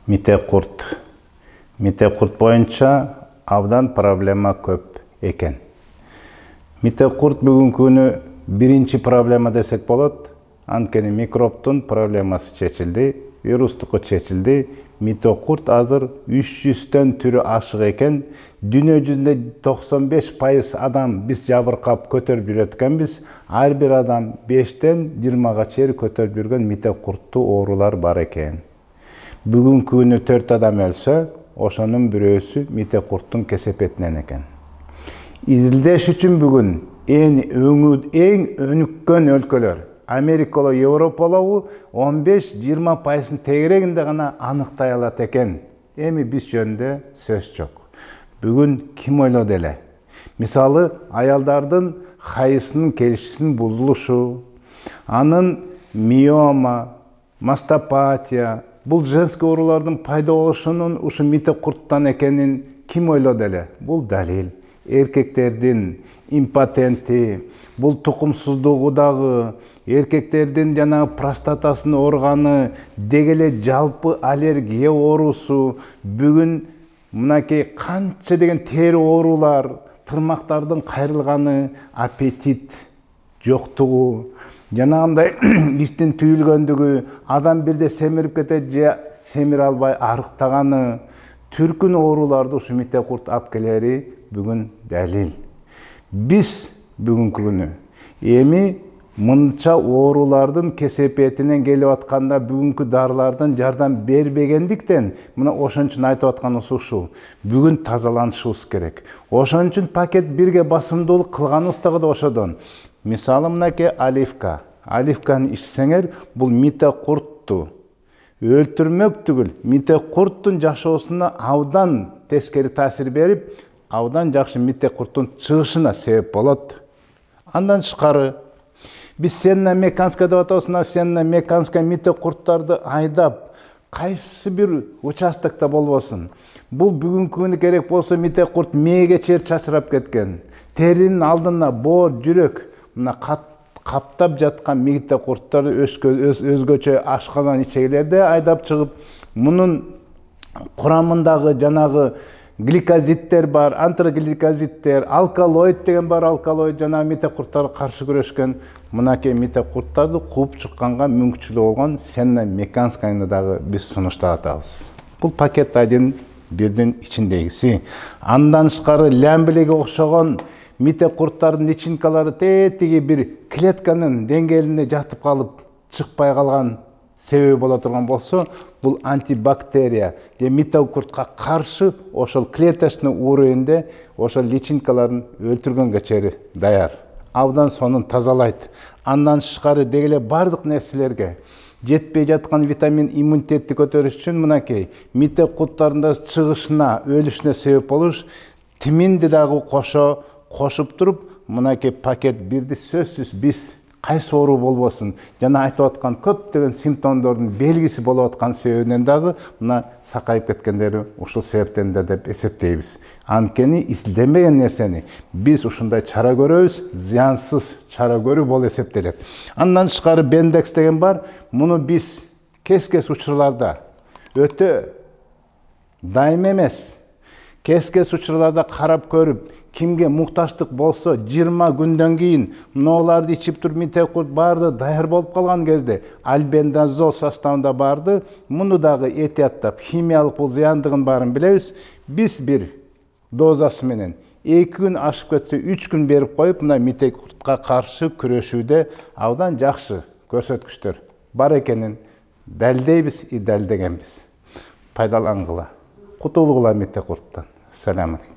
Митек курт. Митек курт боюнча абдан проблема көп экен. Митек курт бүгүнкү күнү биринчи проблема десек болот. Анткени микробтун проблемасы чечилди, вирустуку чечилди. Митек курт азыр 300төн түрү ашык экен. Дүйнө жүзүндө 95% адам биз жабыркап көтөрүп жүрөт экенбиз. Ар бир адам 5тен 20га чейин көтөрүп жүргөн митек курттуу оорулар бар экен. Бүгүнкү күнү 4 адам өлсө, ошонун бирөөсү митек курттун кесепетинен экен. Изилдеш үчүн бүгүн эң өнүккөн өлкөлөр, Америкалуу, Европалуу 15-20% тегерегинде гана аныктай алат экен. Эми биз жөнүндө сөз жок. Бүгүн ким ойлоду эле? Мисалы, аялдардын хайысынын келишисин бузулушу, анын миома, мастопатия, бул женский оорулардын пайда болушунун ушу митек курттан экенин ким ойлоду эле? Бул далил. Эркектердин импотенти, бул тукумсуздугу дагы, эркектердин жана простатасынын органы, дегеле жалпы аллергия оорусу, бүгүн мынакей канча деген тери оорулар, тырмактардын кайрылганы, аппетит жоктугу, жанагындай иштин түйүлгөндүгү, адам бирде семирип кетет же семире албай арыктаганы, түркүн ооруларды ушу митек курт алып келери бүгүн далил. Биз бүгүнкү күнү эми мынча оорулардын кесепетинен келип атканда бүгүнкү дарылардын жардам бербегендиктен, мына ошон үчүн айтып атканыбыз ушул. Бүгүн тазаланышыбыз керек. Ошон үчүн пакет бирге басымдуулук кылганыбыз дагы да ошодон. Мисалы мынакей оливка. Оливканы ичсеңер, бул митек куртту өлтүрмөк түгүл, митек курттун жашоосуна абдан тескери таасир берип, абдан жакшы митек курттун чыгышына себеп болот. Андан тышкары биз сенна меканская деп атабыз, сенна меканская митек курттарды айдап, кайсы бир участокто болбосун. Бул бүгүнкү күнү керек болсо митек курт мээге чейин чачырап кеткен. Теринин алдына боор, жүрөк, мына каптап жаткан митек курттарды өзгөчө ашказан ичегилерде айдап чыгып, мунун курамындагы жанагы гликозиттер бар, антрогликозиттер, алкалоид деген бар, алкалоид жана митек курттарга каршы күрөшкөн мынакей митек курттарды кууп чыкканга мүмкүнчүлүгү болгон сенна меканскаяны дагы биз сунуштап атабыз. Бул пакет один бирдин ичиндегиси. Андан тышкары лямбилеге окшогон митек курттардын личинкалары тетиги бир клетканын деңгээлинде жатып калып, чыкпай калган себеби боло турган болсо, бул антибактерия же митек куртка каршы ошол клеточный уровеньде ошол личинкаларын өлтүргөнгө чейин даяр. Абдан сонун тазалайт. Андан тышкары дегеле бардык нерселерге жетпей жаткан витамин иммунитетти көтөрүш үчүн мынакей митек курттарында чыгышына, өлүшүнө себеп болуш, тиминди дагы кошуп туруп, мынакей пакет бирди сөзсүз биз кайсы оору болбосун, жана айтып аткан көптөгөн симптомдордун белгиси болуп аткан себебинен дагы мына сакайып кеткендери ушул себептен да деп эсептейбиз. Анткени изилденбеген нерсени биз ушундай чара көрөбүз, зыянсыз чара көрүү болуп эсептелет. Андан тышкары бендекс деген бар. Муну биз кез-кез учурларда өтө дайым эмес, кез-кез учурларда карап көрүп, кимге мукташтык болсо 20 күндөн кийин мыналарды ичип туруп митек курт барды даяр болуп калган кезде альбендазол составында барды, муну дагы этияттап, химиялык бул зыяндыгын баарын билебиз. Биз бир дозасы менен 2 күн ашып кетсе 3 күн берип коюп, мына митек куртка каршы күрөшүүдө абдан жакшы көрсөткүчтөр бар экенин далилдейбиз, далилдегенбиз. Пайдалангыла, кутулгула митек курттан. Салам алейкум.